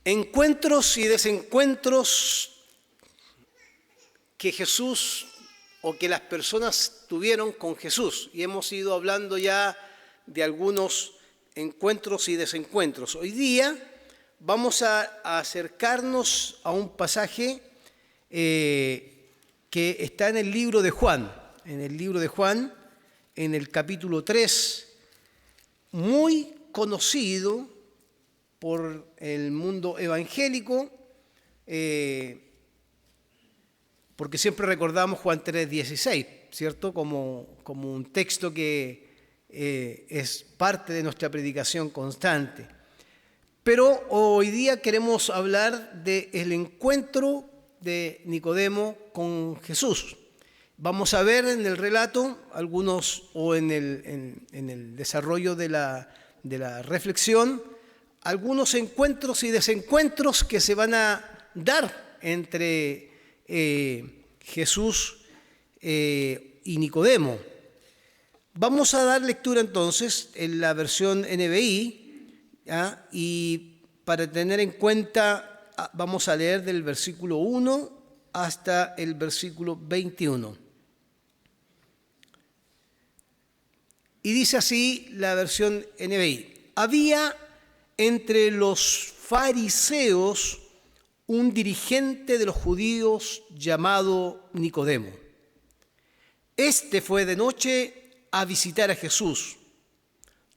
Encuentros y desencuentros que Jesús o que las personas tuvieron con Jesús. Y hemos ido hablando ya de algunos encuentros y desencuentros. Hoy día vamos a acercarnos a un pasaje que está en el libro de Juan. En el libro de Juan, en el capítulo 3, muy conocido por el mundo evangélico, porque siempre recordamos Juan 3:16, ¿cierto? Como un texto que es parte de nuestra predicación constante. Pero hoy día queremos hablar del encuentro de Nicodemo con Jesús. Vamos a ver en el relato algunos, o en el desarrollo de la reflexión, algunos encuentros y desencuentros que se van a dar entre Jesús y Nicodemo. Vamos a dar lectura entonces en la versión NBI, ¿ya? Y para tener en cuenta vamos a leer del versículo 1 hasta el versículo 21. Y dice así la versión NBI: había entre los fariseos un dirigente de los judíos llamado Nicodemo. Este fue de noche a visitar a Jesús.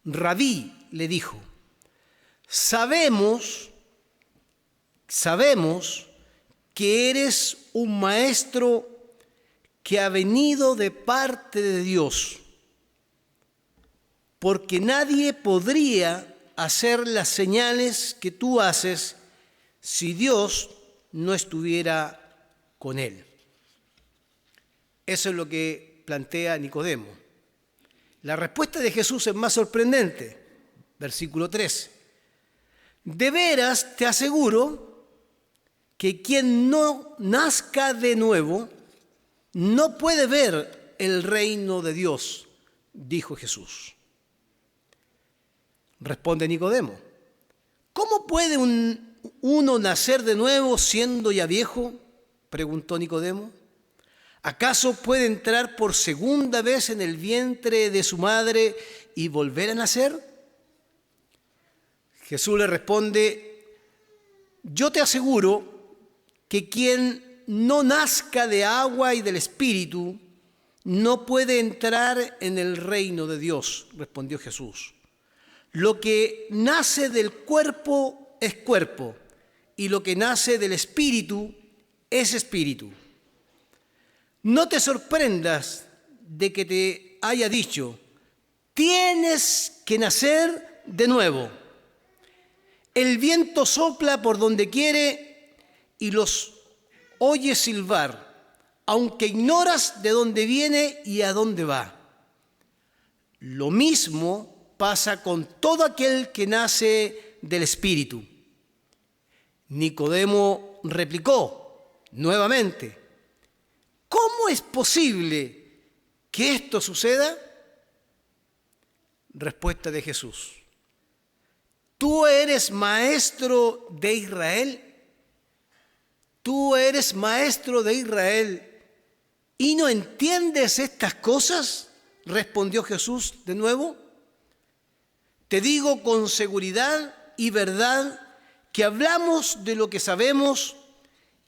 Rabí, le dijo, sabemos que eres un maestro que ha venido de parte de Dios, porque nadie podría hacer las señales que tú haces si Dios no estuviera con él. Eso es lo que plantea Nicodemo. La respuesta de Jesús es más sorprendente. Versículo 3. De veras te aseguro que quien no nazca de nuevo no puede ver el reino de Dios, dijo Jesús. Responde Nicodemo: ¿cómo puede uno nacer de nuevo siendo ya viejo? Preguntó Nicodemo. ¿Acaso puede entrar por segunda vez en el vientre de su madre y volver a nacer? Jesús le responde: yo te aseguro que quien no nazca de agua y del Espíritu no puede entrar en el reino de Dios, respondió Jesús. Lo que nace del cuerpo es cuerpo, y lo que nace del espíritu es espíritu. No te sorprendas de que te haya dicho, tienes que nacer de nuevo. El viento sopla por donde quiere y los oyes silbar, aunque ignoras de dónde viene y a dónde va. Lo mismo pasa con todo aquel que nace del Espíritu. Nicodemo replicó nuevamente: ¿cómo es posible que esto suceda? Respuesta de Jesús: ¿tú eres maestro de Israel? ¿Tú eres maestro de Israel y no entiendes estas cosas? Respondió Jesús de nuevo. Te digo con seguridad y verdad que hablamos de lo que sabemos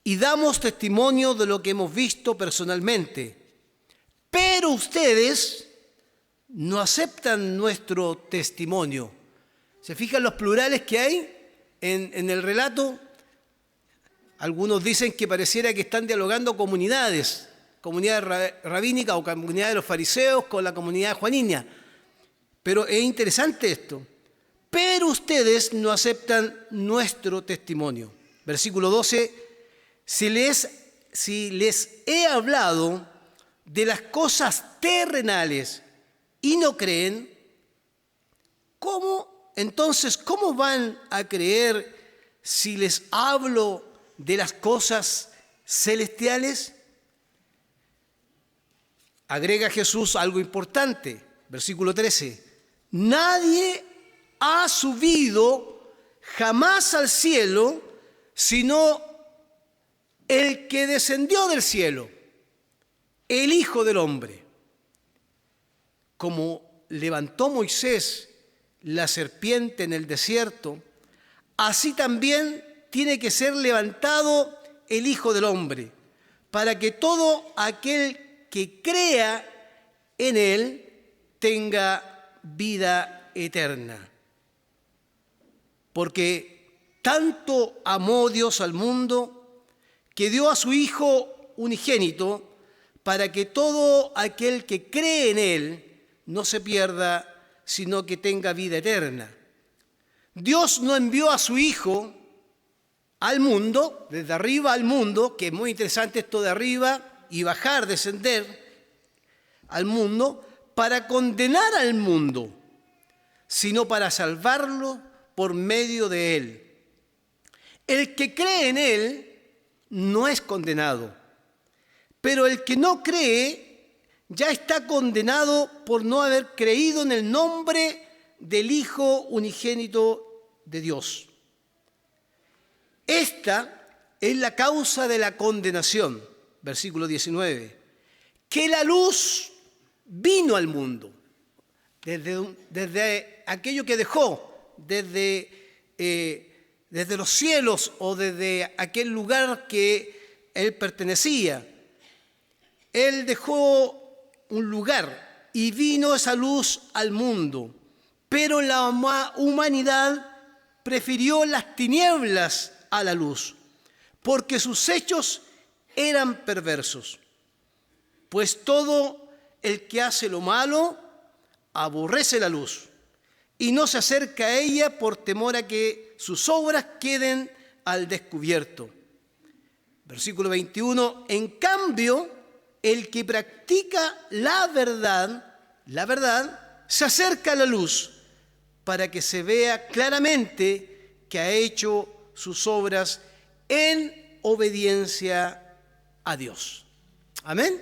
y damos testimonio de lo que hemos visto personalmente. Pero ustedes no aceptan nuestro testimonio. ¿Se fijan los plurales que hay en el relato? Algunos dicen que pareciera que están dialogando comunidades, comunidad rabínica o comunidad de los fariseos con la comunidad juanina. Pero es interesante esto. Pero ustedes no aceptan nuestro testimonio. Versículo 12. Si les he hablado de las cosas terrenales y no creen, ¿cómo van a creer si les hablo de las cosas celestiales? Agrega Jesús algo importante. Versículo 13. Nadie ha subido jamás al cielo, sino el que descendió del cielo, el Hijo del Hombre. Como levantó Moisés la serpiente en el desierto, así también tiene que ser levantado el Hijo del Hombre, para que todo aquel que crea en él tenga vida eterna. Porque tanto amó Dios al mundo que dio a su Hijo unigénito para que todo aquel que cree en él no se pierda, sino que tenga vida eterna. Dios no envió a su Hijo al mundo, desde arriba al mundo, que es muy interesante esto de arriba y bajar, descender al mundo, para condenar al mundo, sino para salvarlo por medio de él. El que cree en él no es condenado, pero el que no cree ya está condenado por no haber creído en el nombre del Hijo unigénito de Dios. Esta es la causa de la condenación, versículo 19, que la luz vino al mundo, desde aquello que dejó, desde los cielos o desde aquel lugar que él pertenecía. Él dejó un lugar y vino esa luz al mundo, pero la humanidad prefirió las tinieblas a la luz, porque sus hechos eran perversos. Pues todo el que hace lo malo aborrece la luz y no se acerca a ella por temor a que sus obras queden al descubierto. Versículo 21, en cambio, el que practica la verdad, se acerca a la luz para que se vea claramente que ha hecho sus obras en obediencia a Dios. Amén.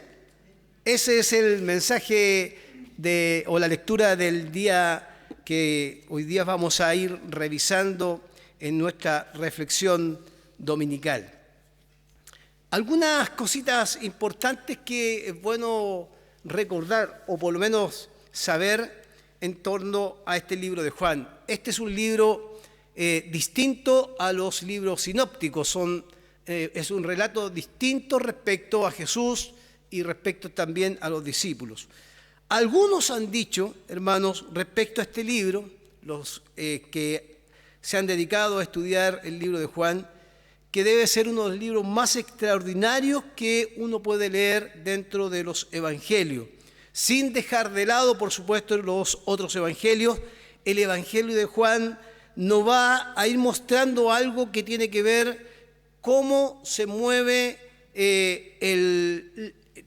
Ese es el mensaje o la lectura del día que hoy día vamos a ir revisando en nuestra reflexión dominical. Algunas cositas importantes que es bueno recordar o por lo menos saber en torno a este libro de Juan. Este es un libro distinto a los libros sinópticos, es un relato distinto respecto a Jesús y respecto también a los discípulos. Algunos han dicho, hermanos, respecto a este libro, los que se han dedicado a estudiar el libro de Juan, que debe ser uno de los libros más extraordinarios que uno puede leer dentro de los evangelios, sin dejar de lado, por supuesto, los otros evangelios. El evangelio de Juan nos va a ir mostrando algo que tiene que ver cómo se mueve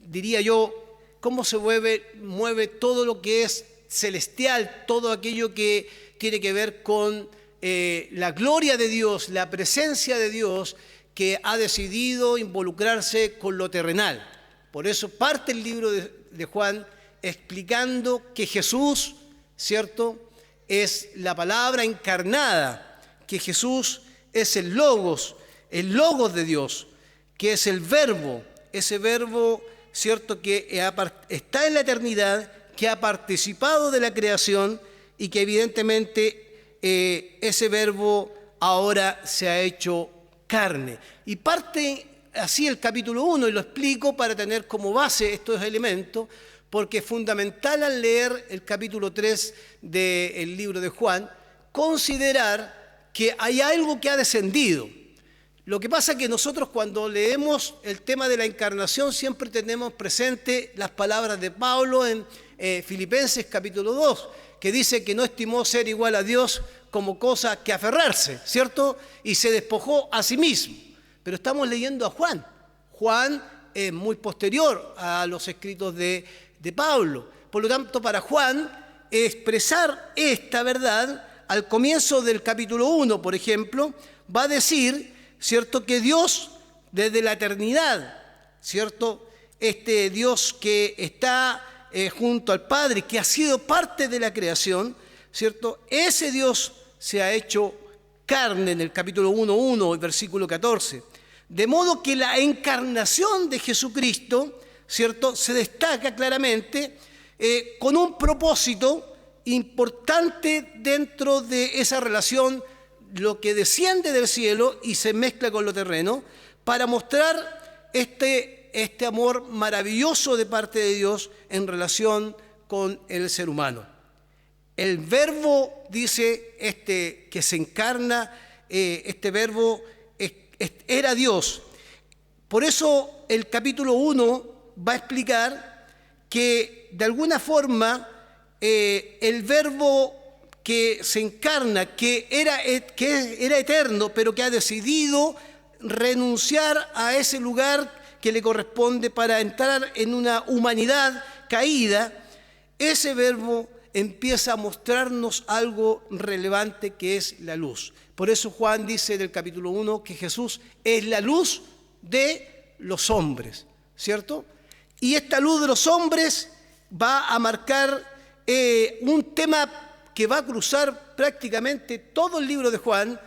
diría yo, cómo se mueve todo lo que es celestial, todo aquello que tiene que ver con la gloria de Dios, la presencia de Dios, que ha decidido involucrarse con lo terrenal. Por eso parte el libro de Juan explicando que Jesús, ¿cierto?, es la palabra encarnada, que Jesús es el Logos de Dios, que es el Verbo, ese Verbo, ¿cierto?, que está en la eternidad, que ha participado de la creación y que evidentemente ese Verbo ahora se ha hecho carne. Y parte así el capítulo 1, y lo explico para tener como base estos elementos, porque es fundamental al leer el capítulo 3 del libro de Juan, considerar que hay algo que ha descendido. Lo que pasa es que nosotros cuando leemos el tema de la encarnación siempre tenemos presente las palabras de Pablo en Filipenses capítulo 2, que dice que no estimó ser igual a Dios como cosa que aferrarse, ¿cierto? Y se despojó a sí mismo. Pero estamos leyendo a Juan. Juan es muy posterior a los escritos de Pablo. Por lo tanto, para Juan, expresar esta verdad, al comienzo del capítulo 1, por ejemplo, va a decir, ¿cierto?, que Dios desde la eternidad, ¿cierto?, este Dios que está junto al Padre, que ha sido parte de la creación, ¿cierto?, ese Dios se ha hecho carne en el capítulo 1:1, versículo 14. De modo que la encarnación de Jesucristo, ¿cierto?, se destaca claramente con un propósito importante dentro de esa relación, lo que desciende del cielo y se mezcla con lo terreno, para mostrar este amor maravilloso de parte de Dios en relación con el ser humano. El verbo, dice que se encarna, este verbo era Dios. Por eso el capítulo 1 va a explicar que de alguna forma el verbo que se encarna, que era eterno, pero que ha decidido renunciar a ese lugar que le corresponde para entrar en una humanidad caída, ese verbo empieza a mostrarnos algo relevante, que es la luz. Por eso Juan dice en el capítulo 1 que Jesús es la luz de los hombres, ¿cierto? Y esta luz de los hombres va a marcar un tema que va a cruzar prácticamente todo el libro de Juan,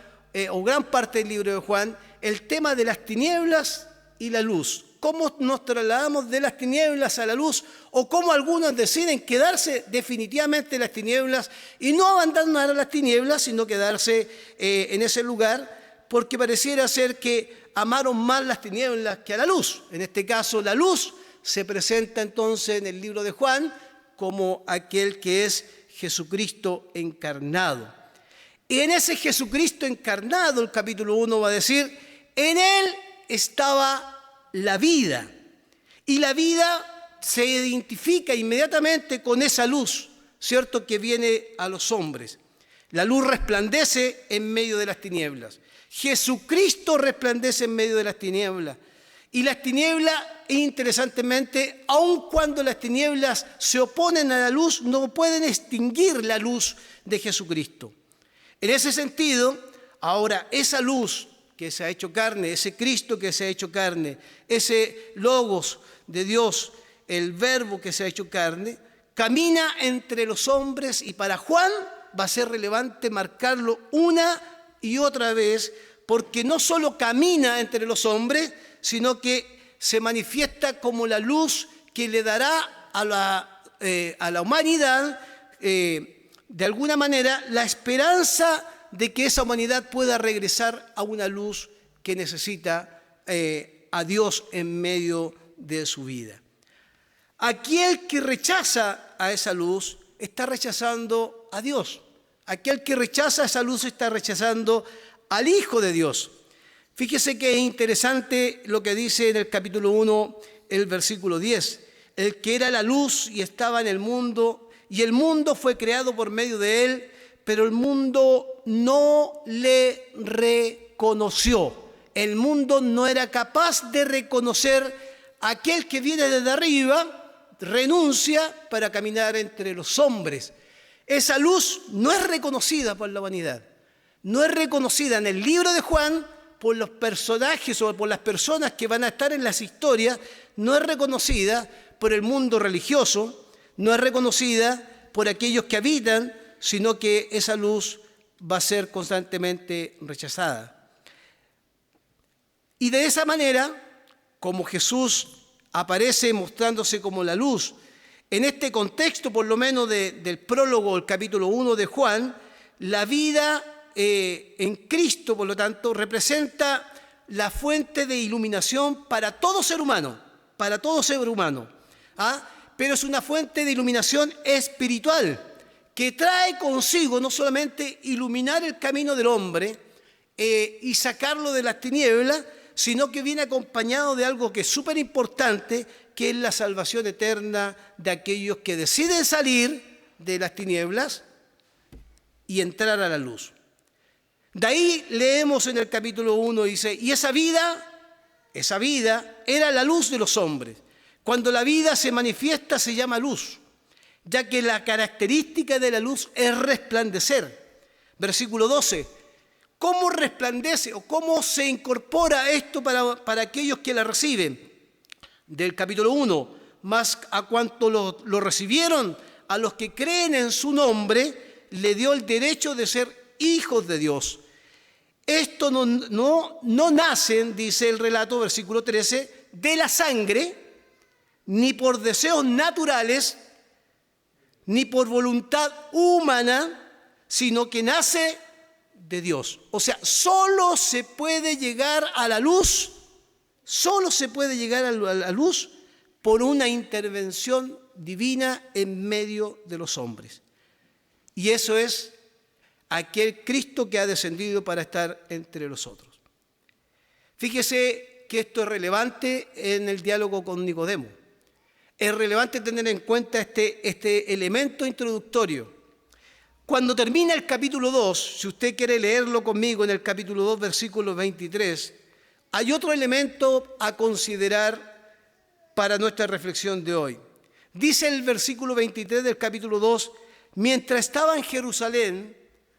o gran parte del libro de Juan, el tema de las tinieblas y la luz. Cómo nos trasladamos de las tinieblas a la luz, o cómo algunos deciden quedarse definitivamente en las tinieblas y no abandonar a las tinieblas, sino quedarse en ese lugar, porque pareciera ser que amaron más las tinieblas que a la luz. En este caso, la luz se presenta entonces en el libro de Juan como aquel que es Jesucristo encarnado. Y en ese Jesucristo encarnado, el capítulo 1 va a decir, en él estaba la vida. Y la vida se identifica inmediatamente con esa luz, ¿cierto?, que viene a los hombres. La luz resplandece en medio de las tinieblas. Jesucristo resplandece en medio de las tinieblas. Y las tinieblas, interesantemente, aun cuando las tinieblas se oponen a la luz, no pueden extinguir la luz de Jesucristo. En ese sentido, ahora esa luz que se ha hecho carne, ese Cristo que se ha hecho carne, ese Logos de Dios, el Verbo que se ha hecho carne, camina entre los hombres, y para Juan va a ser relevante marcarlo una y otra vez, porque no solo camina entre los hombres, sino que se manifiesta como la luz que le dará a la humanidad, de alguna manera, la esperanza de que esa humanidad pueda regresar a una luz que necesita a Dios en medio de su vida. Aquel que rechaza a esa luz está rechazando a Dios. Aquel que rechaza esa luz está rechazando al Hijo de Dios. Fíjese que es interesante lo que dice en el capítulo 1, el versículo 10. El que era la luz y estaba en el mundo, y el mundo fue creado por medio de él, pero el mundo no le reconoció. El mundo no era capaz de reconocer a aquel que viene desde arriba, renuncia para caminar entre los hombres. Esa luz no es reconocida por la humanidad. No es reconocida en el libro de Juan por los personajes o por las personas que van a estar en las historias. No es reconocida por el mundo religioso. No es reconocida por aquellos que habitan, sino que esa luz va a ser constantemente rechazada. Y de esa manera, como Jesús aparece mostrándose como la luz, en este contexto, por lo menos del prólogo, el capítulo 1 de Juan, la vida en Cristo, por lo tanto, representa la fuente de iluminación para todo ser humano, pero es una fuente de iluminación espiritual, que trae consigo no solamente iluminar el camino del hombre y sacarlo de las tinieblas, sino que viene acompañado de algo que es súper importante, que es la salvación eterna de aquellos que deciden salir de las tinieblas y entrar a la luz. De ahí leemos en el capítulo 1, dice, y esa vida era la luz de los hombres. Cuando la vida se manifiesta se llama luz, ya que la característica de la luz es resplandecer. Versículo 12, ¿cómo resplandece o cómo se incorpora esto para aquellos que la reciben? Del capítulo 1, más a cuanto lo recibieron, a los que creen en su nombre, le dio el derecho de ser hijos de Dios. Esto no nacen, dice el relato, versículo 13, de la sangre, ni por deseos naturales, ni por voluntad humana, sino que nace de Dios. O sea, solo se puede llegar a la luz, por una intervención divina en medio de los hombres. Y eso es aquel Cristo que ha descendido para estar entre nosotros. Fíjese que esto es relevante en el diálogo con Nicodemo. Es relevante tener en cuenta este elemento introductorio. Cuando termina el capítulo 2, si usted quiere leerlo conmigo en el capítulo 2, versículo 23, hay otro elemento a considerar para nuestra reflexión de hoy. Dice el versículo 23 del capítulo 2, mientras estaba en Jerusalén,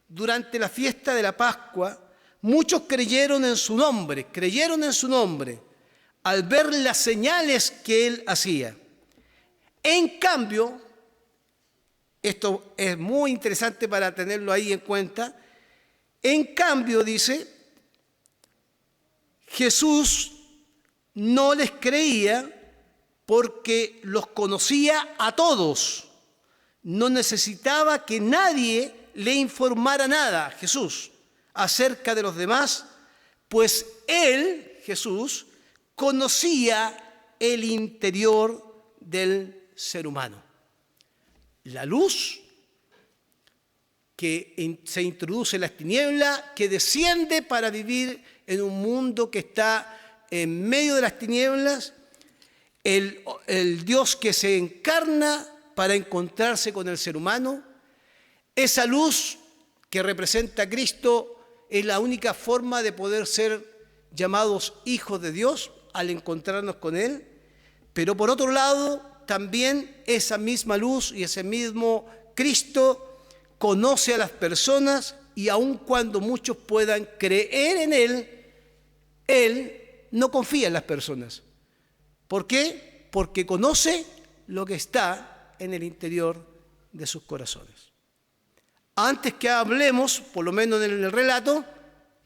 durante la fiesta de la Pascua, muchos creyeron en su nombre, al ver las señales que él hacía. En cambio, esto es muy interesante para tenerlo ahí en cuenta, en cambio, dice, Jesús no les creía porque los conocía a todos. No necesitaba que nadie le informara nada, Jesús, acerca de los demás, pues él, Jesús, conocía el interior del ser humano. La luz que se introduce en las tinieblas, que desciende para vivir en un mundo que está en medio de las tinieblas, el Dios que se encarna para encontrarse con el ser humano. Esa luz que representa a Cristo es la única forma de poder ser llamados hijos de Dios al encontrarnos con Él. Pero por otro lado, también esa misma luz y ese mismo Cristo conoce a las personas y aun cuando muchos puedan creer en Él no confía en las personas. ¿Por qué? Porque conoce lo que está en el interior de sus corazones. Antes que hablemos, por lo menos en el relato,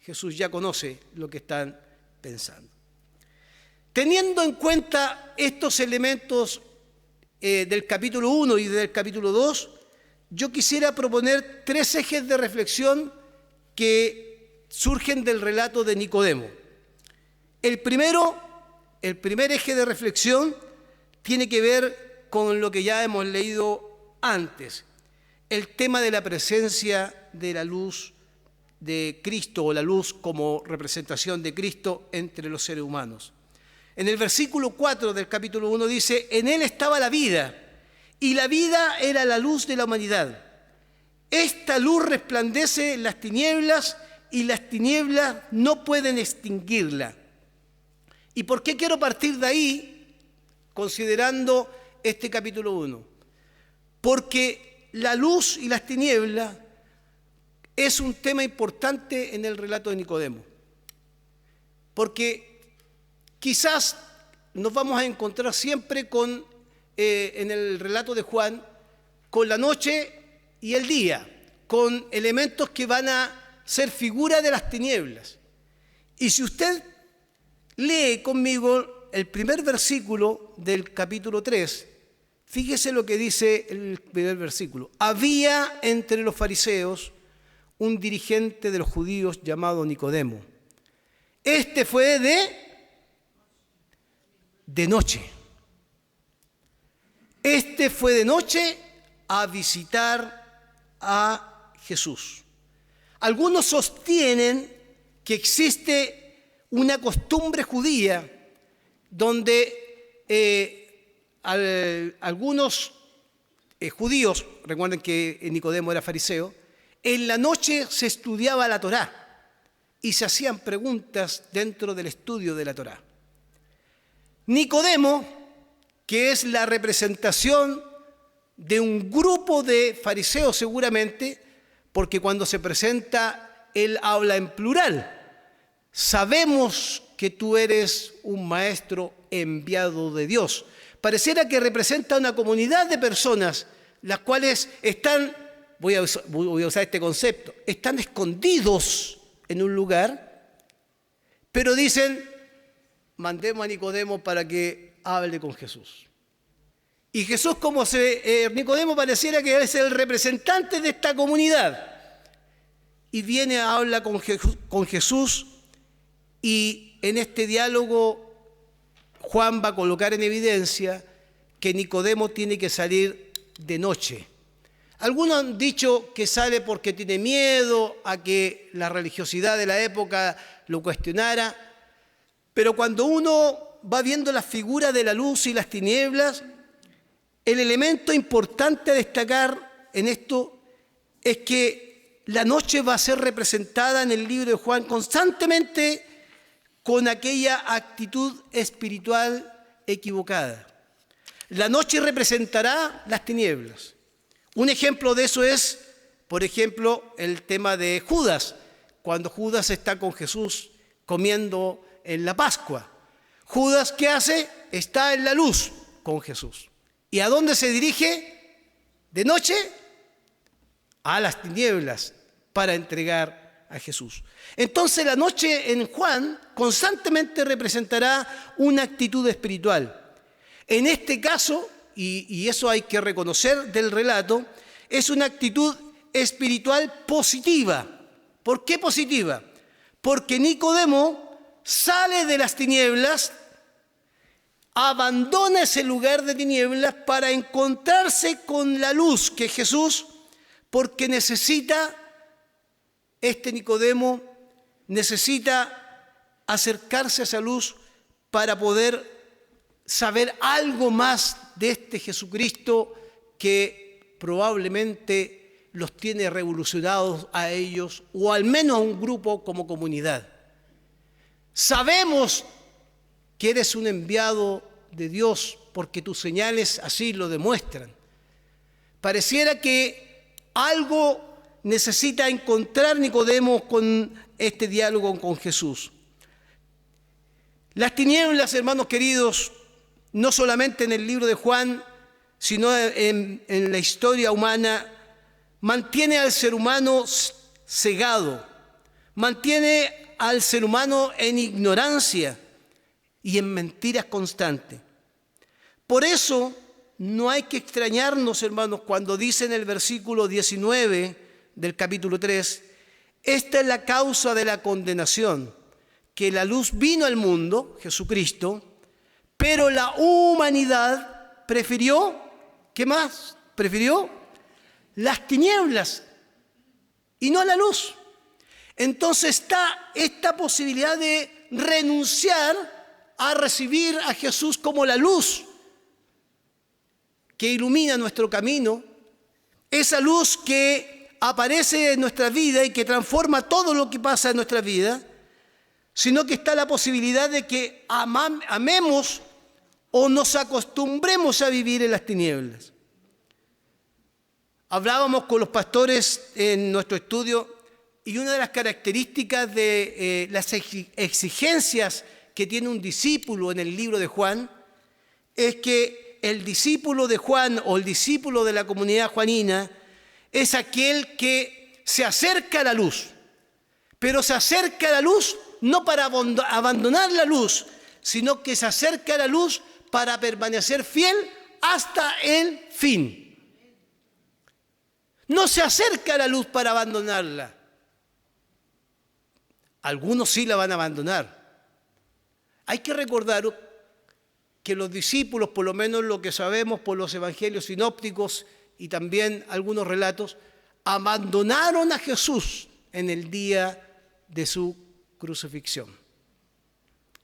Jesús ya conoce lo que están pensando. Teniendo en cuenta estos elementos del capítulo 1 y del capítulo 2, yo quisiera proponer 3 ejes de reflexión que surgen del relato de Nicodemo. El primer eje de reflexión tiene que ver con lo que ya hemos leído antes, el tema de la presencia de la luz de Cristo o la luz como representación de Cristo entre los seres humanos. En el versículo 4 del capítulo 1 dice, en Él estaba la vida, y la vida era la luz de la humanidad. Esta luz resplandece en las tinieblas, y las tinieblas no pueden extinguirla. ¿Y por qué quiero partir de ahí, considerando este capítulo 1? Porque la luz y las tinieblas es un tema importante en el relato de Nicodemo. Porque quizás nos vamos a encontrar siempre en el relato de Juan, con la noche y el día, con elementos que van a ser figura de las tinieblas. Y si usted lee conmigo el primer versículo del capítulo 3, fíjese lo que dice el primer versículo. Había entre los fariseos un dirigente de los judíos llamado Nicodemo. Este fue de noche. Este fue de noche a visitar a Jesús. Algunos sostienen que existe una costumbre judía donde algunos judíos, recuerden que Nicodemo era fariseo, en la noche se estudiaba la Torá y se hacían preguntas dentro del estudio de la Torá. Nicodemo, que es la representación de un grupo de fariseos seguramente, porque cuando se presenta él habla en plural. Sabemos que tú eres un maestro enviado de Dios. Pareciera que representa una comunidad de personas las cuales están, voy a usar este concepto, están escondidos en un lugar, pero dicen, mandemos a Nicodemo para que hable con Jesús. Y Jesús, Nicodemo pareciera que es el representante de esta comunidad. Y viene a hablar con Jesús, y en este diálogo Juan va a colocar en evidencia que Nicodemo tiene que salir de noche. Algunos han dicho que sale porque tiene miedo a que la religiosidad de la época lo cuestionara, pero cuando uno va viendo las figuras de la luz y las tinieblas, el elemento importante a destacar en esto es que la noche va a ser representada en el libro de Juan constantemente con aquella actitud espiritual equivocada. La noche representará las tinieblas. Un ejemplo de eso es, por ejemplo, el tema de Judas, cuando Judas está con Jesús comiendo en la Pascua. Judas, ¿qué hace? Está en la luz con Jesús. ¿Y a dónde se dirige? De noche a las tinieblas para entregar a Jesús. Entonces la noche en Juan constantemente representará una actitud espiritual. En este caso, y eso hay que reconocer del relato, es una actitud espiritual positiva. ¿Por qué positiva? Porque Nicodemo sale de las tinieblas, abandona ese lugar de tinieblas para encontrarse con la luz que es Jesús, porque Nicodemo necesita acercarse a esa luz para poder saber algo más de este Jesucristo que probablemente los tiene revolucionados a ellos, o al menos a un grupo como comunidad. Sabemos que eres un enviado de Dios porque tus señales así lo demuestran. Pareciera que algo necesita encontrar Nicodemo con este diálogo con Jesús. Las tinieblas, hermanos queridos, no solamente en el libro de Juan, sino en la historia humana, mantiene al ser humano cegado, mantiene al ser humano en ignorancia y en mentiras constantes. Por eso no hay que extrañarnos, hermanos, cuando dice en el versículo 19 del capítulo 3, esta es la causa de la condenación, que la luz vino al mundo, Jesucristo, pero la humanidad prefirió, ¿qué más? Prefirió las tinieblas y no la luz. Entonces está esta posibilidad de renunciar a recibir a Jesús como la luz que ilumina nuestro camino, esa luz que aparece en nuestra vida y que transforma todo lo que pasa en nuestra vida, sino que está la posibilidad de que amemos o nos acostumbremos a vivir en las tinieblas. Hablábamos con los pastores en nuestro estudio y una de las características de las exigencias que tiene un discípulo en el libro de Juan es que el discípulo de Juan o el discípulo de la comunidad juanina es aquel que se acerca a la luz, pero se acerca a la luz no para abandonar la luz, sino que se acerca a la luz para permanecer fiel hasta el fin. No se acerca a la luz para abandonarla. Algunos sí la van a abandonar. Hay que recordar que los discípulos, por lo menos lo que sabemos por los evangelios sinópticos y también algunos relatos, abandonaron a Jesús en el día de su crucifixión.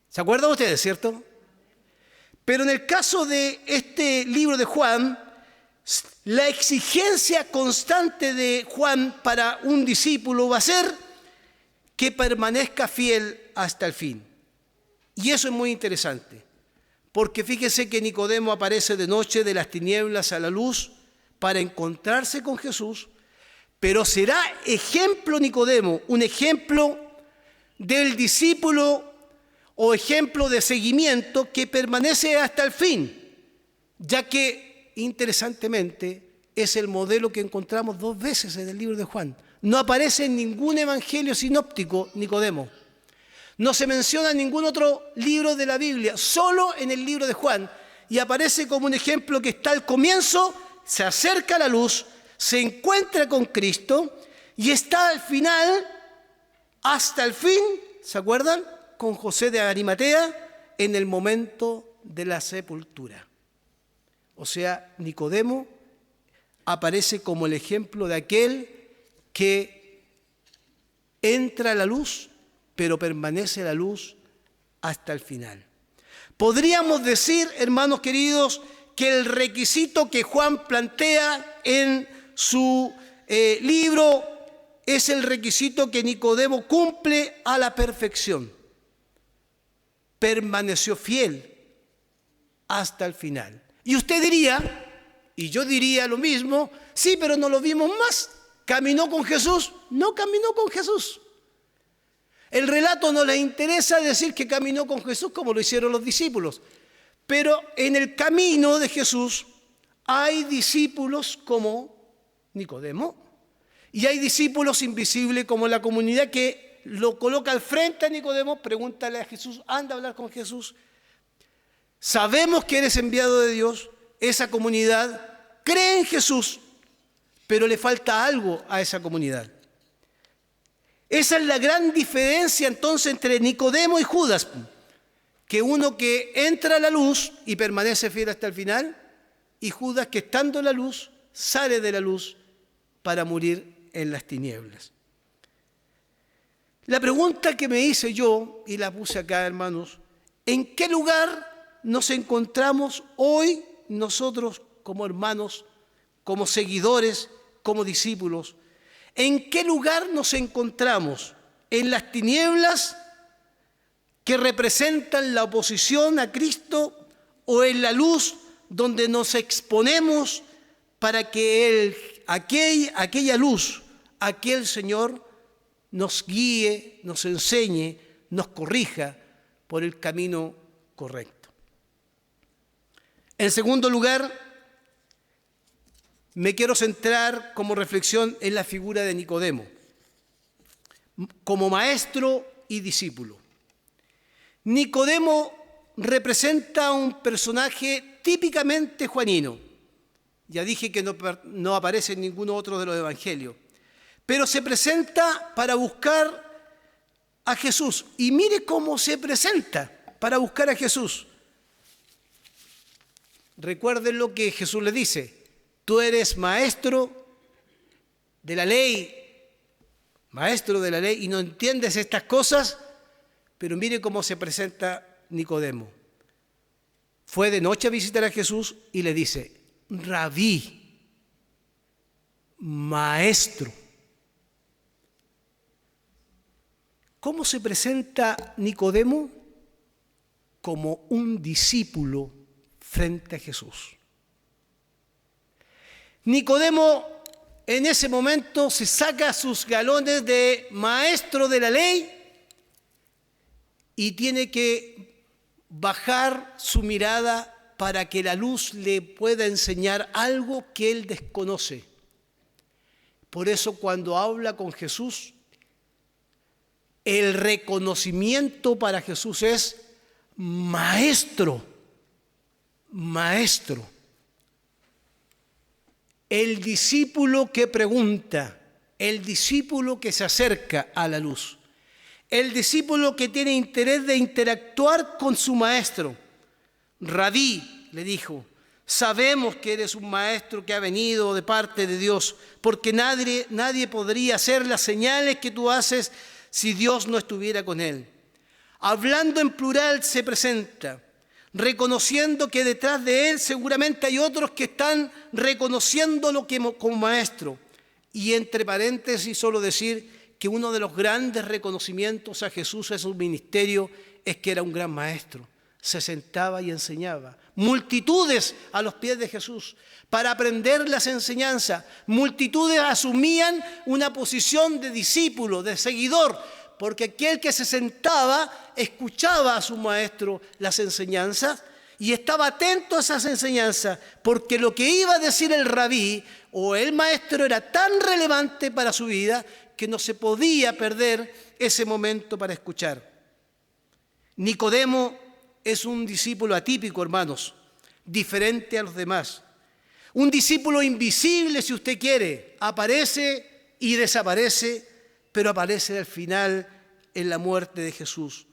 ¿Se acuerdan ustedes, cierto? Pero en el caso de este libro de Juan, la exigencia constante de Juan para un discípulo va a ser que permanezca fiel hasta el fin. Y eso es muy interesante, porque fíjese que Nicodemo aparece de noche de las tinieblas a la luz para encontrarse con Jesús, pero será ejemplo Nicodemo, un ejemplo del discípulo o ejemplo de seguimiento que permanece hasta el fin, ya que, interesantemente, es el modelo que encontramos 2 veces en el libro de Juan. No aparece en ningún evangelio sinóptico Nicodemo. No se menciona en ningún otro libro de la Biblia, solo en el libro de Juan. Y aparece como un ejemplo que está al comienzo, se acerca a la luz, se encuentra con Cristo y está al final, hasta el fin, ¿se acuerdan? Con José de Arimatea en el momento de la sepultura. O sea, Nicodemo aparece como el ejemplo de aquel que entra a la luz, pero permanece a la luz hasta el final. Podríamos decir, hermanos queridos, que el requisito que Juan plantea en su libro es el requisito que Nicodemo cumple a la perfección. Permaneció fiel hasta el final. Y usted diría, y yo diría lo mismo, sí, pero no lo vimos más. ¿Caminó con Jesús? No caminó con Jesús. El relato no le interesa decir que caminó con Jesús como lo hicieron los discípulos. Pero en el camino de Jesús hay discípulos como Nicodemo y hay discípulos invisibles como la comunidad que lo coloca al frente a Nicodemo, pregúntale a Jesús, anda a hablar con Jesús. Sabemos que eres enviado de Dios, esa comunidad cree en Jesús, pero le falta algo a esa comunidad. Esa es la gran diferencia entonces entre Nicodemo y Judas, que uno que entra a la luz y permanece fiel hasta el final, y Judas que estando en la luz, sale de la luz para morir en las tinieblas. La pregunta que me hice yo, y la puse acá, hermanos, ¿en qué lugar nos encontramos hoy nosotros como hermanos, como seguidores, como discípulos? ¿En qué lugar nos encontramos? ¿En las tinieblas que representan la oposición a Cristo o en la luz donde nos exponemos para que aquella luz, aquel Señor nos guíe, nos enseñe, nos corrija por el camino correcto? En segundo lugar, me quiero centrar como reflexión en la figura de Nicodemo, como maestro y discípulo. Nicodemo representa un personaje típicamente juanino. Ya dije que no aparece en ninguno otro de los evangelios, pero se presenta para buscar a Jesús. Y mire cómo se presenta para buscar a Jesús. Recuerden lo que Jesús le dice: tú eres maestro de la ley, y no entiendes estas cosas, pero mire cómo se presenta Nicodemo. Fue de noche a visitar a Jesús y le dice: Rabí, maestro. ¿Cómo se presenta Nicodemo? Como un discípulo frente a Jesús. Nicodemo en ese momento se saca sus galones de maestro de la ley y tiene que bajar su mirada para que la luz le pueda enseñar algo que él desconoce. Por eso cuando habla con Jesús, el reconocimiento para Jesús es maestro, maestro. El discípulo que pregunta, el discípulo que se acerca a la luz, el discípulo que tiene interés de interactuar con su maestro. Rabí, le dijo, sabemos que eres un maestro que ha venido de parte de Dios, porque nadie podría hacer las señales que tú haces si Dios no estuviera con él. Hablando en plural se presenta, reconociendo que detrás de él seguramente hay otros que están reconociéndolo como maestro. Y entre paréntesis solo decir que uno de los grandes reconocimientos a Jesús en su ministerio es que era un gran maestro. Se sentaba y enseñaba. Multitudes a los pies de Jesús para aprender las enseñanzas. Multitudes asumían una posición de discípulo, de seguidor, porque aquel que se sentaba escuchaba a su maestro las enseñanzas y estaba atento a esas enseñanzas, porque lo que iba a decir el rabí o el maestro era tan relevante para su vida que no se podía perder ese momento para escuchar. Nicodemo es un discípulo atípico, hermanos, diferente a los demás. Un discípulo invisible, si usted quiere, aparece y desaparece, pero aparece al final en la muerte de Jesús.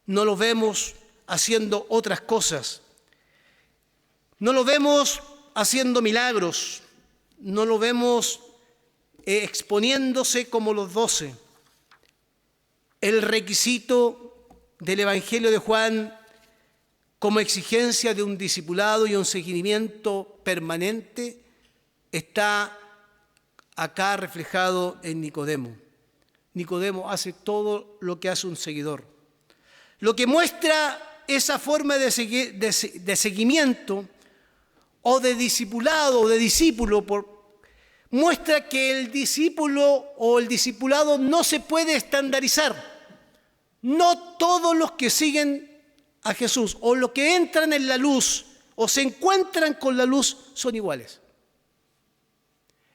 No lo vemos haciendo otras cosas. No lo vemos haciendo milagros. No lo vemos exponiéndose como los 12. El requisito del Evangelio de Juan como exigencia de un discipulado y un seguimiento permanente está acá reflejado en Nicodemo. Nicodemo hace todo lo que hace un seguidor. Lo que muestra esa forma de seguimiento o de discipulado o de discípulo muestra que el discípulo o el discipulado no se puede estandarizar. No todos los que siguen a Jesús o los que entran en la luz o se encuentran con la luz son iguales.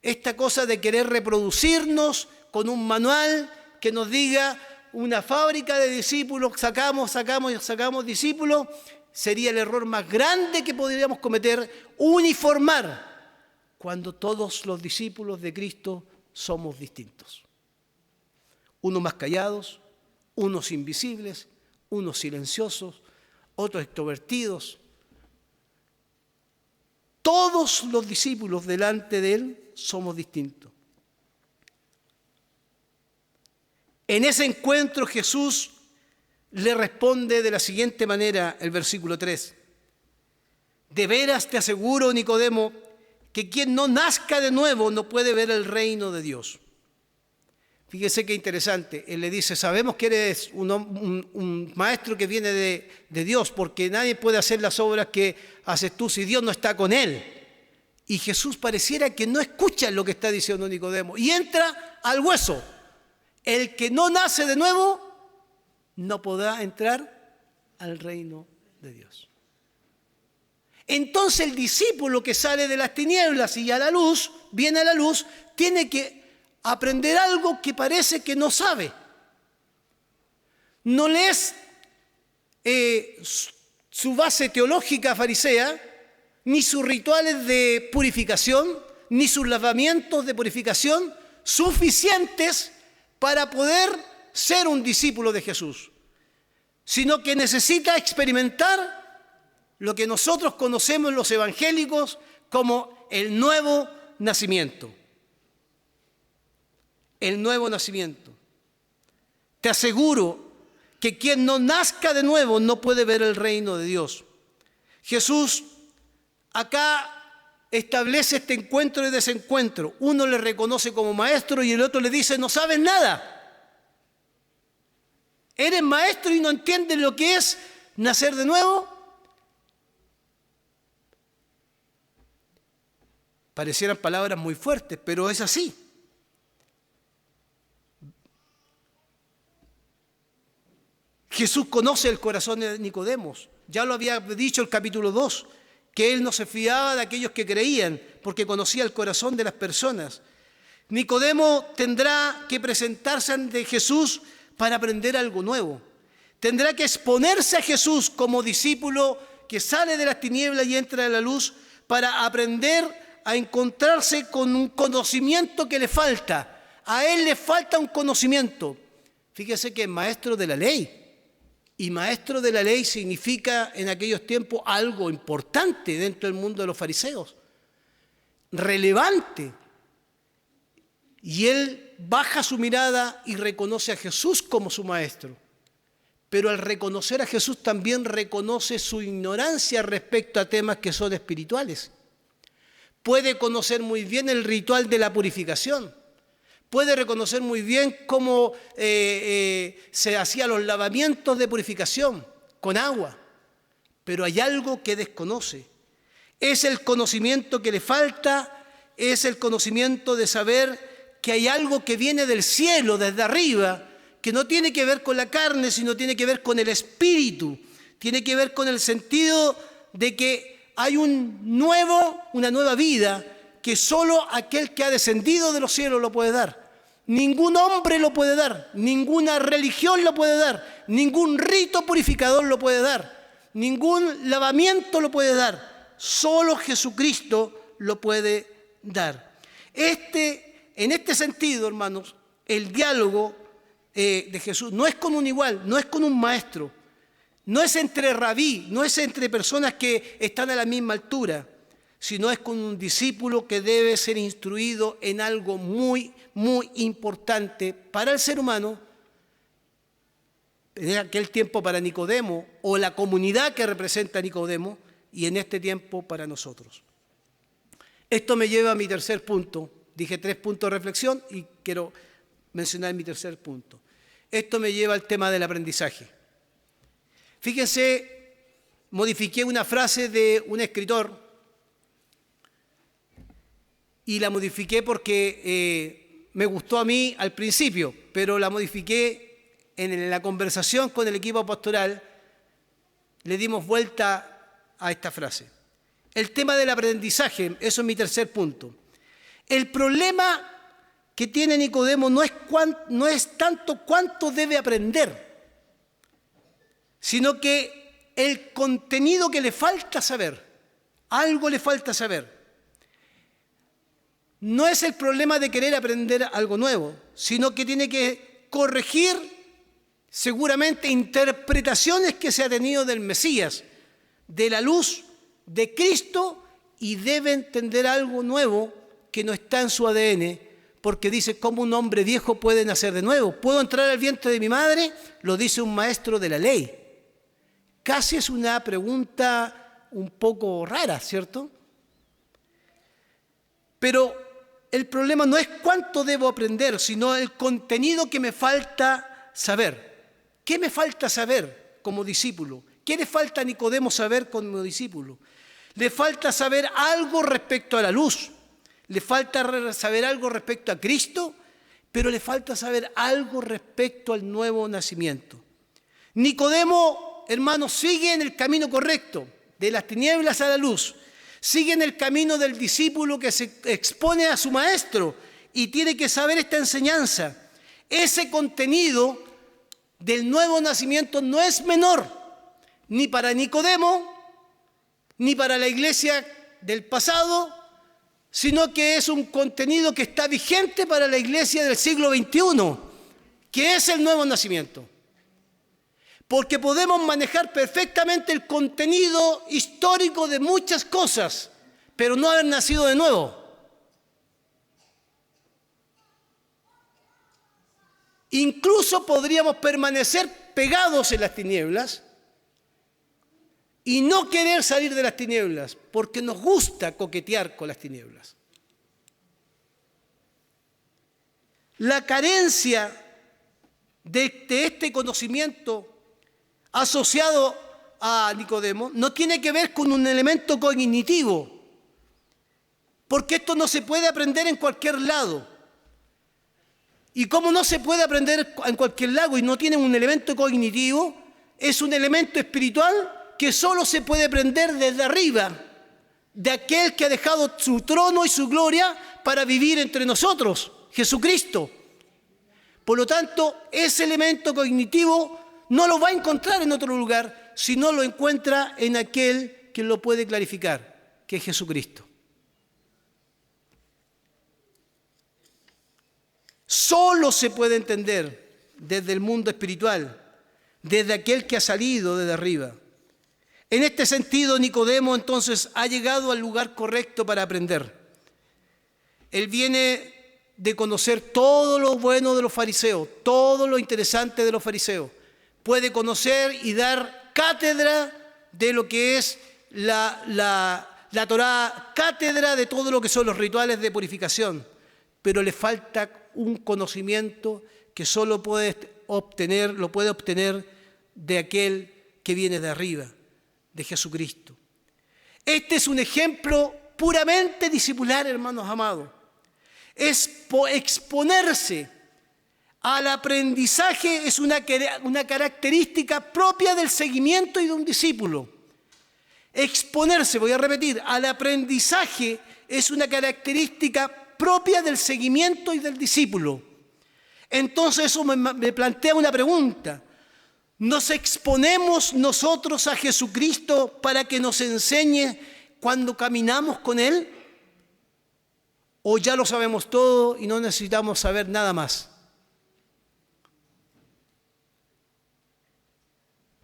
Esta cosa de querer reproducirnos con un manual que nos diga una fábrica de discípulos, sacamos discípulos, sería el error más grande que podríamos cometer, uniformar, cuando todos los discípulos de Cristo somos distintos. Unos más callados, unos invisibles, unos silenciosos, otros extrovertidos. Todos los discípulos delante de Él somos distintos. En ese encuentro Jesús le responde de la siguiente manera, el versículo 3. De veras te aseguro, Nicodemo, que quien no nazca de nuevo no puede ver el reino de Dios. Fíjese qué interesante. Él le dice, sabemos que eres un maestro que viene de Dios, porque nadie puede hacer las obras que haces tú si Dios no está con él. Y Jesús pareciera que no escucha lo que está diciendo Nicodemo y entra al hueso. El que no nace de nuevo no podrá entrar al reino de Dios. Entonces el discípulo que sale de las tinieblas y a la luz, viene a la luz, tiene que aprender algo que parece que no sabe. No es su base teológica farisea, ni sus rituales de purificación, ni sus lavamientos de purificación suficientes para poder ser un discípulo de Jesús, sino que necesita experimentar lo que nosotros conocemos los evangélicos como el nuevo nacimiento. El nuevo nacimiento. Te aseguro que quien no nazca de nuevo no puede ver el reino de Dios. Jesús acá establece este encuentro y desencuentro. Uno le reconoce como maestro y el otro le dice, no sabes nada. ¿Eres maestro y no entiendes lo que es nacer de nuevo? Parecieran palabras muy fuertes, pero es así. Jesús conoce el corazón de Nicodemo. Ya lo había dicho el capítulo 2, que él no se fiaba de aquellos que creían, porque conocía el corazón de las personas. Nicodemo tendrá que presentarse ante Jesús para aprender algo nuevo. Tendrá que exponerse a Jesús como discípulo que sale de las tinieblas y entra a la luz para aprender a encontrarse con un conocimiento que le falta. A él le falta un conocimiento. Fíjese que es maestro de la ley. Y maestro de la ley significa en aquellos tiempos algo importante dentro del mundo de los fariseos. Relevante. Y él baja su mirada y reconoce a Jesús como su maestro. Pero al reconocer a Jesús también reconoce su ignorancia respecto a temas que son espirituales. Puede conocer muy bien el ritual de la purificación. Puede reconocer muy bien cómo se hacían los lavamientos de purificación con agua. Pero hay algo que desconoce. Es el conocimiento que le falta, es el conocimiento de saber que hay algo que viene del cielo, desde arriba, que no tiene que ver con la carne, sino tiene que ver con el espíritu. Tiene que ver con el sentido de que hay una nueva vida que solo aquel que ha descendido de los cielos lo puede dar. Ningún hombre lo puede dar, ninguna religión lo puede dar, ningún rito purificador lo puede dar, ningún lavamiento lo puede dar. Solo Jesucristo lo puede dar. En este sentido, hermanos, el diálogo de Jesús no es con un igual, no es con un maestro, no es entre rabí, no es entre personas que están a la misma altura, sino es con un discípulo que debe ser instruido en algo muy, muy importante para el ser humano, en aquel tiempo para Nicodemo, o la comunidad que representa a Nicodemo, y en este tiempo para nosotros. Esto me lleva a mi tercer punto. Dije 3 puntos de reflexión y quiero mencionar mi tercer punto. Esto me lleva al tema del aprendizaje. Fíjense, modifiqué una frase de un escritor y la modifiqué porque me gustó a mí al principio, pero la modifiqué en la conversación con el equipo pastoral, le dimos vuelta a esta frase. El tema del aprendizaje, eso es mi tercer punto. El problema que tiene Nicodemo no es tanto cuánto debe aprender, sino que el contenido que le falta saber, algo le falta saber. No es el problema de querer aprender algo nuevo, sino que tiene que corregir seguramente interpretaciones que se ha tenido del Mesías, de la luz de Cristo, y debe entender algo nuevo que no está en su ADN, porque dice, ¿cómo un hombre viejo puede nacer de nuevo? ¿Puedo entrar al vientre de mi madre? Lo dice un maestro de la ley. Casi es una pregunta un poco rara, ¿cierto? Pero el problema no es cuánto debo aprender, sino el contenido que me falta saber. ¿Qué me falta saber como discípulo? ¿Qué le falta a Nicodemo saber como discípulo? Le falta saber algo respecto a la luz, le falta saber algo respecto a Cristo, pero le falta saber algo respecto al nuevo nacimiento. Nicodemo, hermanos, sigue en el camino correcto, de las tinieblas a la luz. Sigue en el camino del discípulo que se expone a su maestro y tiene que saber esta enseñanza. Ese contenido del nuevo nacimiento no es menor, ni para Nicodemo, ni para la iglesia del pasado, sino que es un contenido que está vigente para la iglesia del siglo XXI, que es el nuevo nacimiento. Porque podemos manejar perfectamente el contenido histórico de muchas cosas, pero no haber nacido de nuevo. Incluso podríamos permanecer pegados en las tinieblas y no querer salir de las tinieblas, porque nos gusta coquetear con las tinieblas. La carencia de este conocimiento asociado a Nicodemo no tiene que ver con un elemento cognitivo, porque esto no se puede aprender en cualquier lado. Y como no se puede aprender en cualquier lado y no tiene un elemento cognitivo, es un elemento espiritual que solo se puede aprender desde arriba, de aquel que ha dejado su trono y su gloria para vivir entre nosotros, Jesucristo. Por lo tanto, ese elemento cognitivo no lo va a encontrar en otro lugar, sino lo encuentra en aquel que lo puede clarificar, que es Jesucristo. Solo se puede entender desde el mundo espiritual, desde aquel que ha salido desde arriba. En este sentido, Nicodemo entonces ha llegado al lugar correcto para aprender. Él viene de conocer todo lo bueno de los fariseos, todo lo interesante de los fariseos. Puede conocer y dar cátedra de lo que es la Torá, cátedra de todo lo que son los rituales de purificación, pero le falta un conocimiento que solo lo puede obtener de aquel que viene de arriba, de Jesucristo. Este es un ejemplo puramente discipular, hermanos amados. Es exponerse al aprendizaje es una característica propia del seguimiento y de un discípulo. Exponerse, voy a repetir, al aprendizaje es una característica propia del seguimiento y del discípulo. Entonces eso me plantea una pregunta. ¿Nos exponemos nosotros a Jesucristo para que nos enseñe cuando caminamos con Él? ¿O ya lo sabemos todo y no necesitamos saber nada más?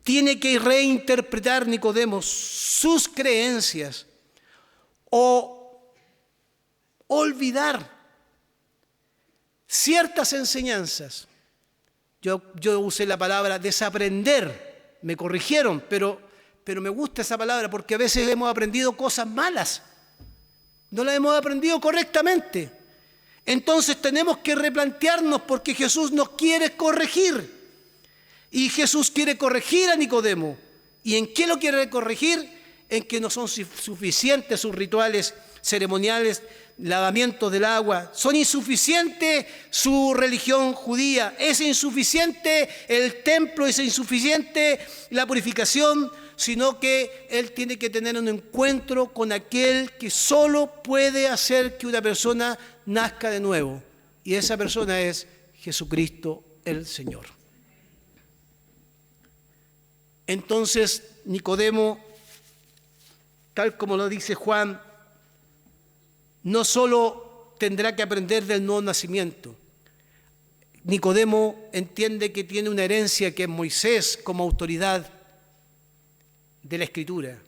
Tiene que reinterpretar Nicodemo sus creencias o olvidar ciertas enseñanzas. Yo usé la palabra desaprender, me corrigieron, pero me gusta esa palabra porque a veces hemos aprendido cosas malas, no las hemos aprendido correctamente. Entonces tenemos que replantearnos porque Jesús nos quiere corregir. Y Jesús quiere corregir a Nicodemo. ¿Y en qué lo quiere corregir? En que no son suficientes sus rituales ceremoniales, lavamientos del agua. Son insuficientes su religión judía. Es insuficiente el templo, es insuficiente la purificación, sino que él tiene que tener un encuentro con aquel que solo puede hacer que una persona nazca de nuevo. Y esa persona es Jesucristo el Señor. Entonces, Nicodemo, tal como lo dice Juan, no solo tendrá que aprender del nuevo nacimiento. Nicodemo entiende que tiene una herencia que es Moisés como autoridad de la Escritura.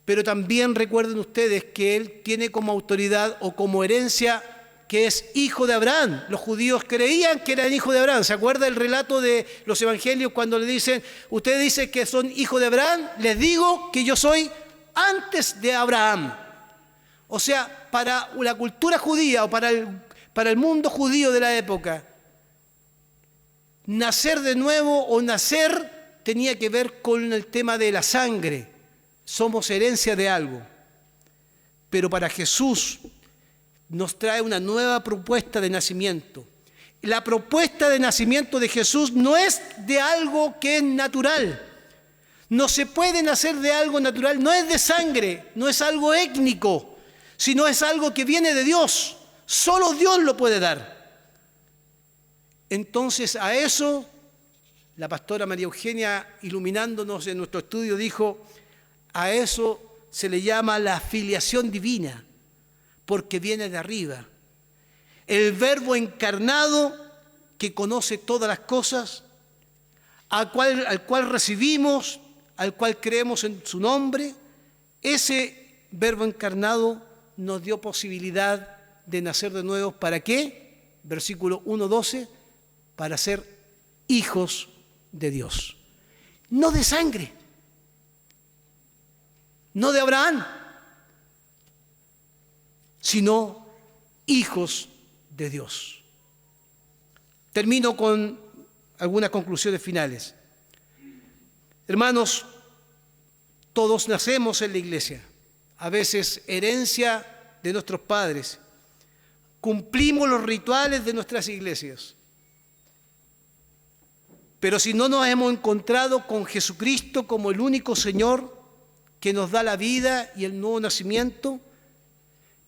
Pero también recuerden ustedes que él tiene como autoridad o como herencia que es hijo de Abraham. Los judíos creían que eran hijos de Abraham. ¿Se acuerda el relato de los evangelios cuando le dicen, ustedes dicen que son hijos de Abraham? Les digo que yo soy antes de Abraham. O sea, para la cultura judía o para el mundo judío de la época, nacer de nuevo o nacer tenía que ver con el tema de la sangre. Somos herencia de algo. Pero para Jesús nos trae una nueva propuesta de nacimiento. La propuesta de nacimiento de Jesús no es de algo que es natural. No se puede nacer de algo natural, no es de sangre, no es algo étnico, sino es algo que viene de Dios. Solo Dios lo puede dar. Entonces a eso, la pastora María Eugenia, iluminándonos en nuestro estudio, dijo, a eso se le llama la filiación divina, porque viene de arriba. El Verbo encarnado que conoce todas las cosas, al cual recibimos, al cual creemos en su nombre, ese Verbo encarnado nos dio posibilidad de nacer de nuevo. ¿Para qué? Versículo 1:12, para ser hijos de Dios. No de sangre, no de Abraham, sino hijos de Dios. Termino con algunas conclusiones finales. Hermanos, todos nacemos en la iglesia, a veces herencia de nuestros padres. Cumplimos los rituales de nuestras iglesias. Pero si no nos hemos encontrado con Jesucristo como el único Señor que nos da la vida y el nuevo nacimiento,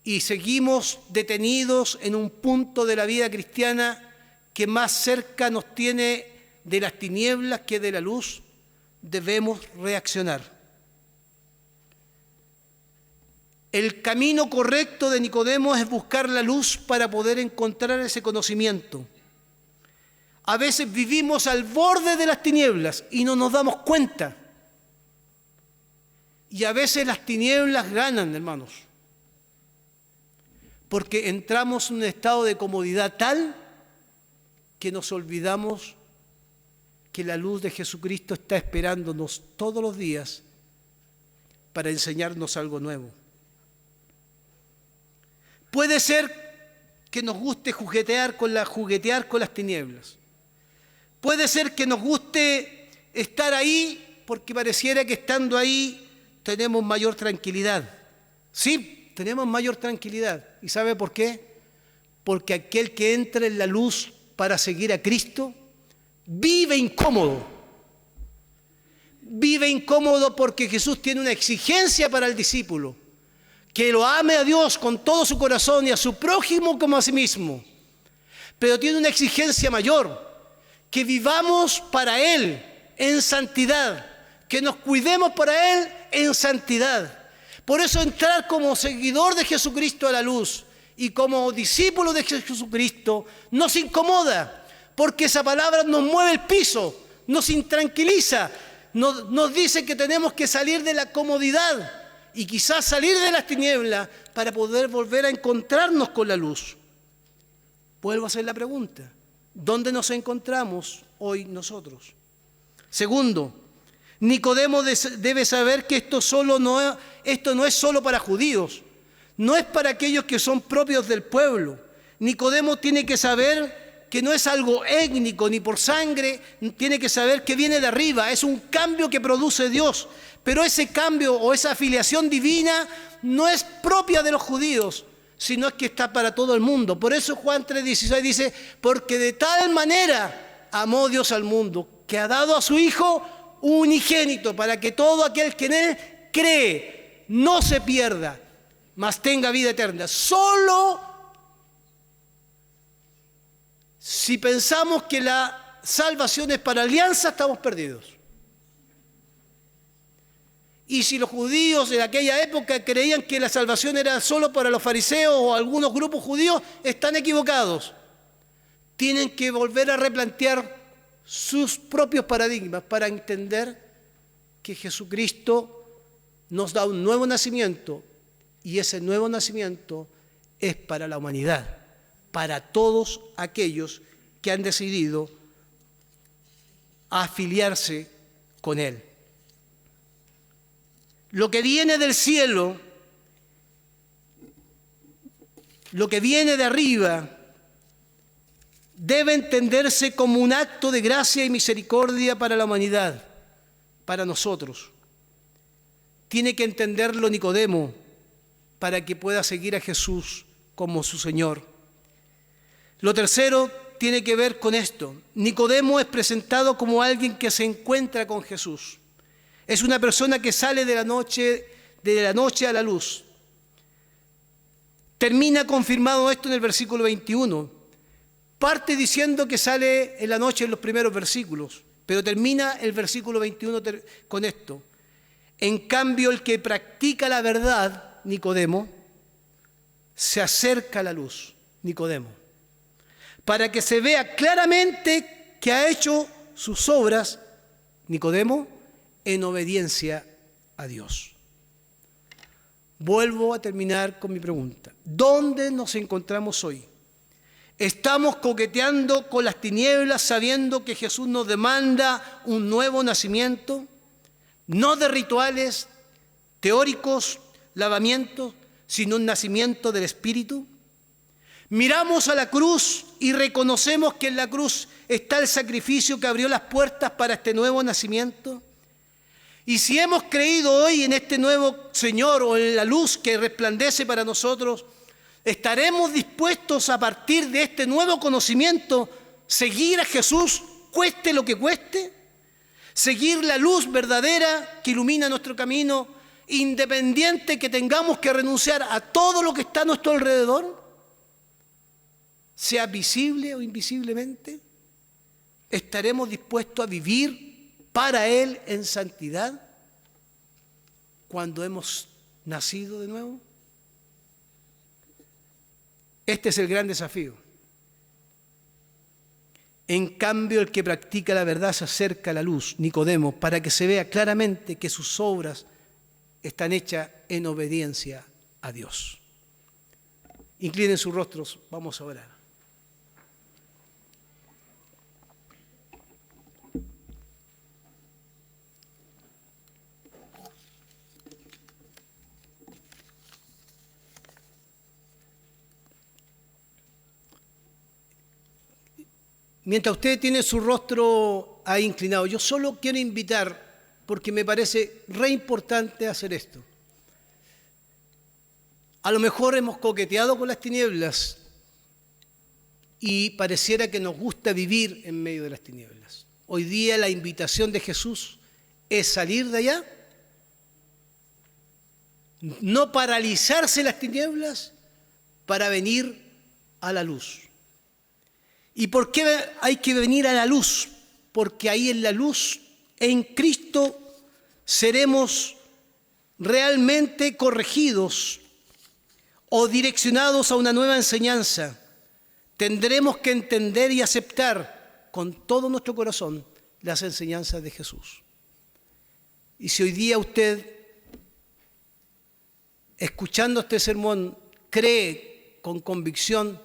y seguimos detenidos en un punto de la vida cristiana que más cerca nos tiene de las tinieblas que de la luz, debemos reaccionar. El camino correcto de Nicodemo es buscar la luz para poder encontrar ese conocimiento. A veces vivimos al borde de las tinieblas y no nos damos cuenta. Y a veces las tinieblas ganan, hermanos, porque entramos en un estado de comodidad tal que nos olvidamos que la luz de Jesucristo está esperándonos todos los días para enseñarnos algo nuevo. Puede ser que nos guste juguetear con las tinieblas. Puede ser que nos guste estar ahí porque pareciera que estando ahí tenemos mayor tranquilidad. Sí, tenemos mayor tranquilidad. ¿Y sabe por qué? Porque aquel que entra en la luz para seguir a Cristo, vive incómodo. Vive incómodo porque Jesús tiene una exigencia para el discípulo, que lo ame a Dios con todo su corazón y a su prójimo como a sí mismo. Pero tiene una exigencia mayor, que vivamos para Él en santidad, que nos cuidemos para Él en santidad. Por eso entrar como seguidor de Jesucristo a la luz y como discípulo de Jesucristo nos incomoda, porque esa palabra nos mueve el piso, nos intranquiliza, nos dice que tenemos que salir de la comodidad y quizás salir de las tinieblas para poder volver a encontrarnos con la luz. Vuelvo a hacer la pregunta: ¿dónde nos encontramos hoy nosotros? Segundo, Nicodemo debe saber que esto no es solo para judíos, no es para aquellos que son propios del pueblo. Nicodemo tiene que saber que no es algo étnico ni por sangre, tiene que saber que viene de arriba, es un cambio que produce Dios. Pero ese cambio o esa afiliación divina no es propia de los judíos, sino es que está para todo el mundo. Por eso Juan 3:16 dice: porque de tal manera amó Dios al mundo, que ha dado a su Hijo unigénito, para que todo aquel que en Él cree no se pierda, mas tenga vida eterna. Solo si pensamos que la salvación es para alianza, estamos perdidos. Y si los judíos de aquella época creían que la salvación era solo para los fariseos o algunos grupos judíos, están equivocados. Tienen que volver a replantear sus propios paradigmas para entender que Jesucristo nos da un nuevo nacimiento, y ese nuevo nacimiento es para la humanidad, para todos aquellos que han decidido afiliarse con Él. Lo que viene del cielo, lo que viene de arriba, debe entenderse como un acto de gracia y misericordia para la humanidad, para nosotros. Tiene que entenderlo Nicodemo para que pueda seguir a Jesús como su Señor. Lo tercero tiene que ver con esto. Nicodemo es presentado como alguien que se encuentra con Jesús. Es una persona que sale de la noche a la luz. Termina confirmado esto en el versículo 21. Parte diciendo que sale en la noche en los primeros versículos, pero termina el versículo 21 con esto: en cambio, el que practica la verdad, Nicodemo, se acerca a la luz, Nicodemo, para que se vea claramente que ha hecho sus obras, Nicodemo, en obediencia a Dios. Vuelvo a terminar con mi pregunta: ¿dónde nos encontramos hoy? ¿Estamos coqueteando con las tinieblas sabiendo que Jesús nos demanda un nuevo nacimiento? No de rituales teóricos, lavamientos, sino un nacimiento del Espíritu. Miramos a la cruz y reconocemos que en la cruz está el sacrificio que abrió las puertas para este nuevo nacimiento. Y si hemos creído hoy en este nuevo Señor o en la luz que resplandece para nosotros, ¿estaremos dispuestos a partir de este nuevo conocimiento seguir a Jesús, cueste lo que cueste? Seguir la luz verdadera que ilumina nuestro camino, independiente que tengamos que renunciar a todo lo que está a nuestro alrededor, sea visible o invisiblemente. ¿Estaremos dispuestos a vivir para Él en santidad cuando hemos nacido de nuevo? Este es el gran desafío. En cambio, el que practica la verdad se acerca a la luz, Nicodemo, para que se vea claramente que sus obras están hechas en obediencia a Dios. Inclinen sus rostros, vamos a orar. Mientras usted tiene su rostro ahí inclinado, yo solo quiero invitar, porque me parece re importante hacer esto. A lo mejor hemos coqueteado con las tinieblas y pareciera que nos gusta vivir en medio de las tinieblas. Hoy día la invitación de Jesús es salir de allá, no paralizarse las tinieblas para venir a la luz. ¿Y por qué hay que venir a la luz? Porque ahí en la luz, en Cristo, seremos realmente corregidos o direccionados a una nueva enseñanza. Tendremos que entender y aceptar con todo nuestro corazón las enseñanzas de Jesús. Y si hoy día usted, escuchando este sermón, cree con convicción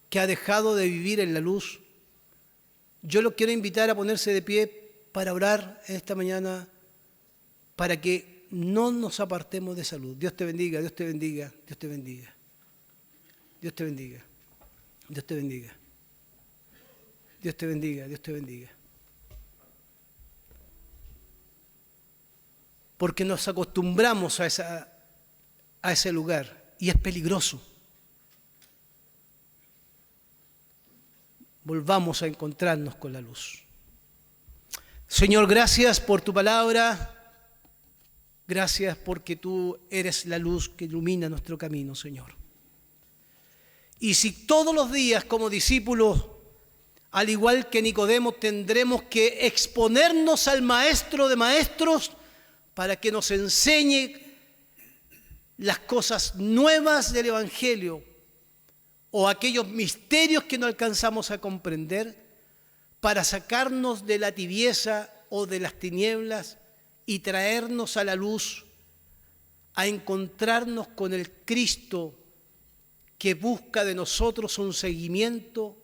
que ha dejado de vivir en la luz, yo lo quiero invitar a ponerse de pie para orar esta mañana, para que no nos apartemos de esa luz. Dios te bendiga, Dios te bendiga, Dios te bendiga. Dios te bendiga, Dios te bendiga. Dios te bendiga, Dios te bendiga. Porque nos acostumbramos a ese lugar y es peligroso. Volvamos a encontrarnos con la luz. Señor, gracias por tu palabra. Gracias porque tú eres la luz que ilumina nuestro camino, Señor. Y si todos los días como discípulos, al igual que Nicodemo, tendremos que exponernos al Maestro de Maestros para que nos enseñe las cosas nuevas del Evangelio o aquellos misterios que no alcanzamos a comprender, para sacarnos de la tibieza o de las tinieblas y traernos a la luz, a encontrarnos con el Cristo que busca de nosotros un seguimiento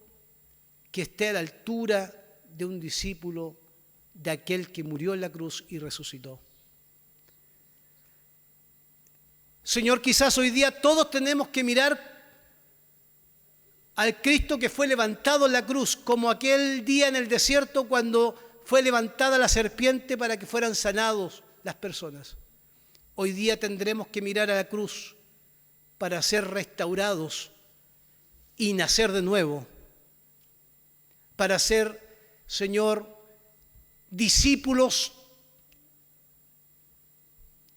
que esté a la altura de un discípulo de aquel que murió en la cruz y resucitó. Señor, quizás hoy día todos tenemos que mirar al Cristo que fue levantado en la cruz, como aquel día en el desierto cuando fue levantada la serpiente para que fueran sanados las personas. Hoy día tendremos que mirar a la cruz para ser restaurados y nacer de nuevo, para ser, Señor, discípulos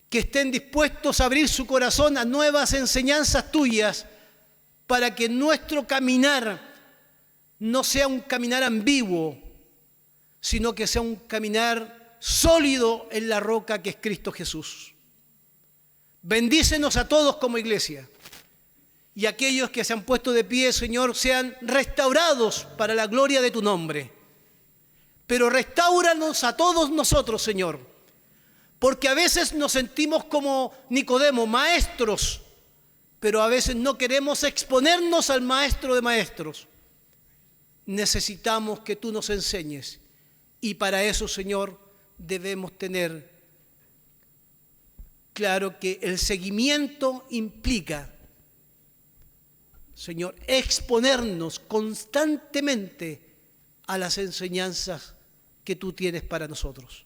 que estén dispuestos a abrir su corazón a nuevas enseñanzas tuyas, para que nuestro caminar no sea un caminar ambiguo, sino que sea un caminar sólido en la roca que es Cristo Jesús. Bendícenos a todos como iglesia, y aquellos que se han puesto de pie, Señor, sean restaurados para la gloria de tu nombre. Pero restáuranos a todos nosotros, Señor, porque a veces nos sentimos como Nicodemo, maestros, pero a veces no queremos exponernos al Maestro de Maestros. Necesitamos que tú nos enseñes, y para eso, Señor, debemos tener claro que el seguimiento implica, Señor, exponernos constantemente a las enseñanzas que tú tienes para nosotros.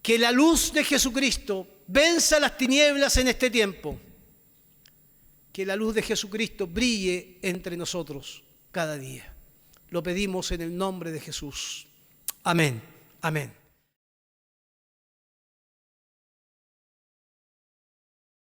Que la luz de Jesucristo venza las tinieblas en este tiempo. Que la luz de Jesucristo brille entre nosotros cada día. Lo pedimos en el nombre de Jesús. Amén. Amén.